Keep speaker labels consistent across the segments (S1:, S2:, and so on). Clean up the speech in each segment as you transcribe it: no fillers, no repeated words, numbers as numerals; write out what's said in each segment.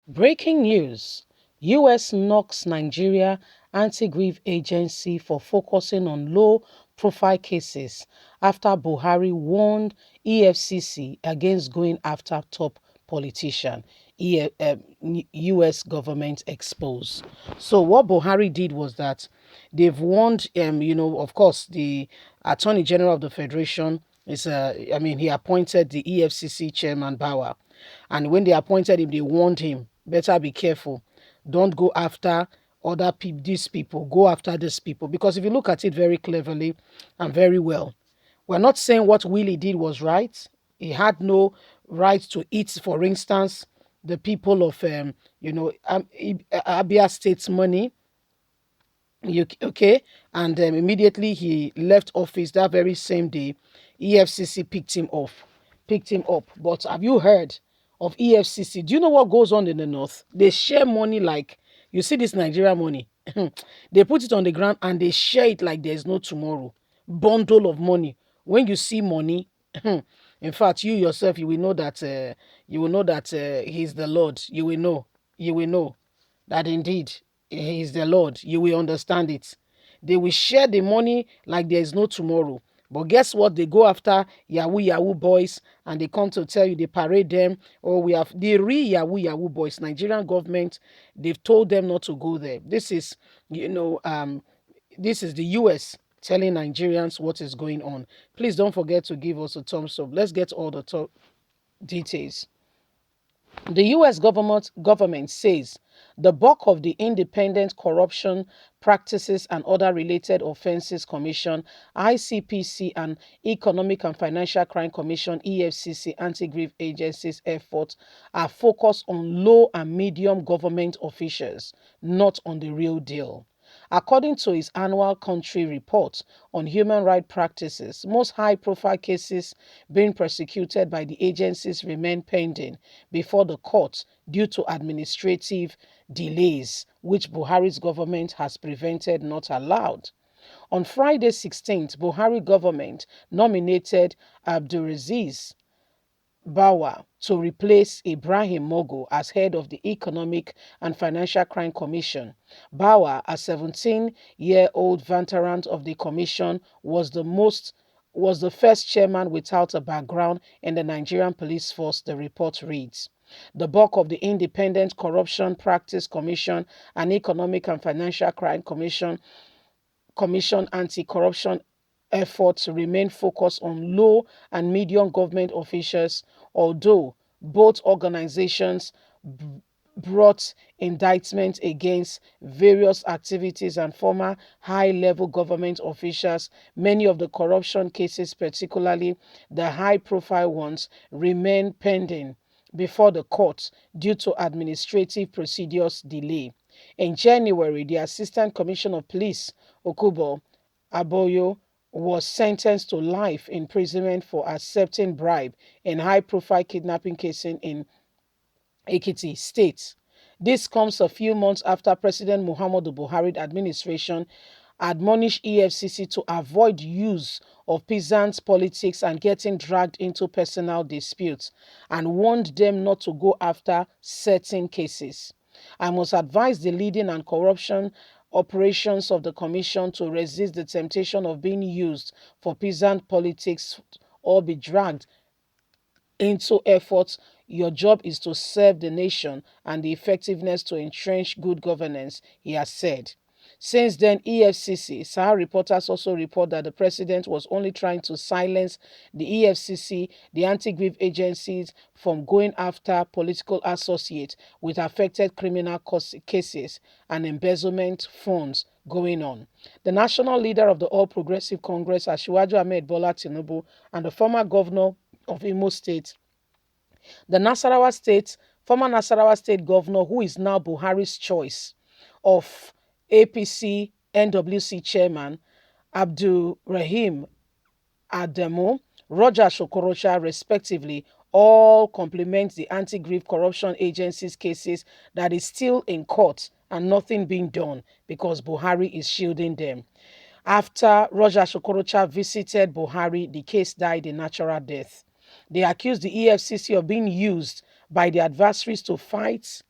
S1: Breaking news: US knocks Nigeria anti-grief agency for focusing on low-profile cases after Buhari warned Efcc against going after top politician. US government exposed. So what Buhari did was that they've warned, of course, the Attorney General of the Federation he appointed the EFCC chairman Bauer, and when they appointed him, they warned him, better be careful. Don't go after other people, these people. Go after these people. Because if you look at it very cleverly and very well, we're not saying what Willie did was right. He had no right to eat, for instance, the people of, Abia State's money. Okay, and immediately he left office that very same day. EFCC picked him up. But have you heard of EFCC? Do you know what goes on in the north? They share money like, you see this Nigeria money. They put it on the ground and they share it like there's no tomorrow. Bundle of money. When you see money, in fact, you yourself, you will know that he's the Lord. You will know that indeed he is the Lord. You will understand it. They will share the money like there is no tomorrow. But guess what? They go after Yahoo boys and they come to tell you, they parade them. Oh, we have the real Yahoo boys. Nigerian government, they've told them not to go there. This is the US telling Nigerians what is going on. Please don't forget to give us a thumbs up. Let's get all the details. The US government says the bulk of the Independent Corruption Practices and Other Related Offenses Commission, ICPC, and Economic and Financial Crime Commission, EFCC, anti-grief agencies' efforts are focused on low and medium government officials, not on the real deal. According to its annual country report on human rights practices, most high-profile cases being prosecuted by the agencies remain pending before the courts due to administrative delays, which Buhari's government has prevented, not allowed. On Friday 16th, Buhari government nominated Abdulaziz Bauer to replace Ibrahim Mogo as head of the Economic and Financial Crime Commission. Bauer, a 17-year-old veteran of the commission, was the first chairman without a background in the Nigerian police force, the report reads. The bulk of the Independent Corruption Practice Commission and Economic and Financial Crime Commission anti-corruption efforts remain focused on low and medium government officials, although both organizations brought indictments against various activities and former high-level government officials. Many of the corruption cases, particularly the high-profile ones, remain pending before the courts due to administrative procedures delay. In January, the Assistant Commissioner of Police, Okubo Aboyo, was sentenced to life imprisonment for accepting bribe in high-profile kidnapping cases in Ekiti State. This comes a few months after President Muhammadu Buhari administration admonished EFCC to avoid use of peasants' politics and getting dragged into personal disputes, and warned them not to go after certain cases. I must advise the leading and corruption operations of the Commission to resist the temptation of being used for peasant politics or be dragged into efforts. Your job is to serve the nation and the effectiveness to entrench good governance, he has said. Since then, EFCC, Sahara reporters also report that the president was only trying to silence the EFCC, the anti-grief agencies, from going after political associates with affected criminal cases and embezzlement funds going on. The national leader of the All Progressive Congress, Asiwaju Ahmed Bola Tinubu, and the former governor of Imo State, the former Nasarawa State governor, who is now Buhari's choice of APC NWC chairman, Abdul Rahim Adamu, Roger Shokorocha, respectively, all compliment the anti-grief corruption agency's cases that is still in court and nothing being done because Buhari is shielding them. After Roger Shokorocha visited Buhari, the case died a natural death. They accused the EFCC of being used by the adversaries to fight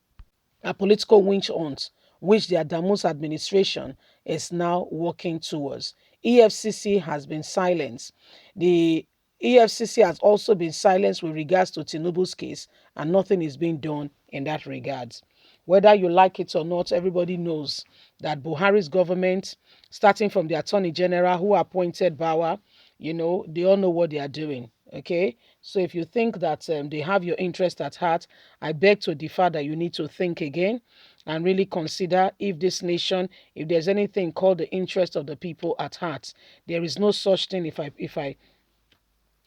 S1: a political winch hunt, which the Adamus administration is now working towards. EFCC has been silenced. The EFCC has also been silenced with regards to Tinubu's case, and nothing is being done in that regard. Whether you like it or not, everybody knows that Buhari's government, starting from the Attorney General who appointed Bawa, they all know what they are doing. Okay, so if you think that they have your interest at heart, I beg to differ that you need to think again and really consider if this nation, if there's anything called the interest of the people at heart. There is no such thing, if I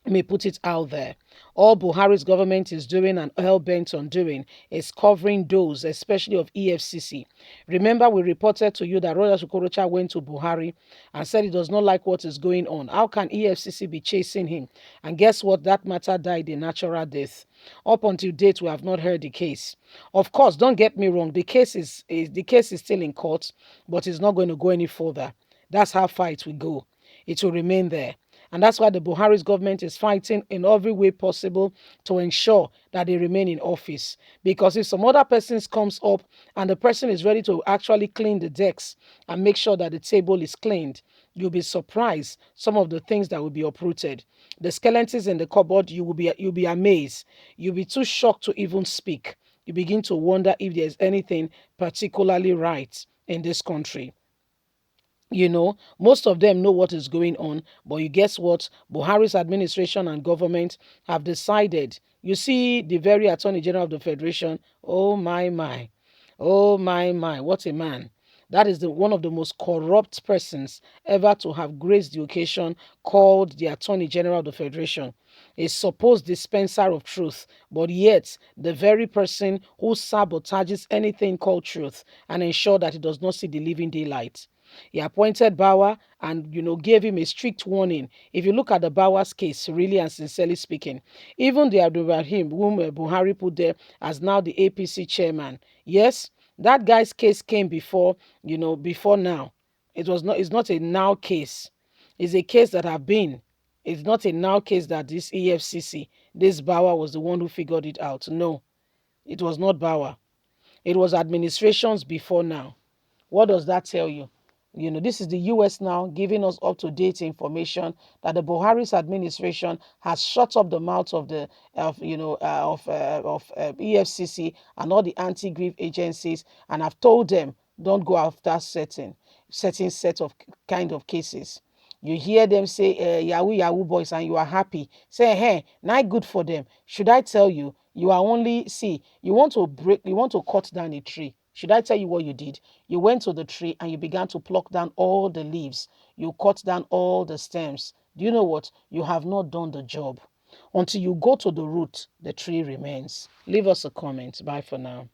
S1: may put it out there. All Buhari's government is doing and hell bent on doing is covering those, especially of EFCC. Remember, we reported to you that Royal Okorocha went to Buhari and said he does not like what is going on. How can EFCC be chasing him? And guess what? That matter died a natural death. Up until date, we have not heard the case. Of course, don't get me wrong. The case is still in court, but it's not going to go any further. That's how far it will go. It will remain there. And that's why the Buhari's government is fighting in every way possible to ensure that they remain in office. Because if some other person comes up and the person is ready to actually clean the decks and make sure that the table is cleaned, you'll be surprised some of the things that will be uprooted. The skeletons in the cupboard, you'll be amazed. You'll be too shocked to even speak. You begin to wonder if there's anything particularly right in this country. Most of them know what is going on, but you guess what? Buhari's administration and government have decided. You see, the very Attorney General of the Federation, oh my, oh my, what a man. That is one of the most corrupt persons ever to have graced the occasion, called the Attorney General of the Federation, a supposed dispenser of truth, but yet the very person who sabotages anything called truth and ensure that it does not see the living daylight. He appointed Bawa and, gave him a strict warning. If you look at the Bawa's case, really and sincerely speaking, even the Abdulrahim, whom Buhari put there as now the APC chairman, yes, that guy's case came before now. It's not a now case. It's a case that have been. It's not a now case that this EFCC, this Bawa was the one who figured it out. No, it was not Bawa. It was administrations before now. What does that tell you? This is the US now giving us up-to-date information that the Buhari's administration has shut up the mouth of the EFCC and all the anti-grief agencies and have told them don't go after certain set of kind of cases. You hear them say Yahoo boys and you are happy. Say, hey, not good for them. Should I tell you, you are only, you want to cut down a tree. Should I tell you what you did? You went to the tree and you began to pluck down all the leaves. You cut down all the stems. Do you know what? You have not done the job. Until you go to the root, the tree remains. Leave us a comment. Bye for now.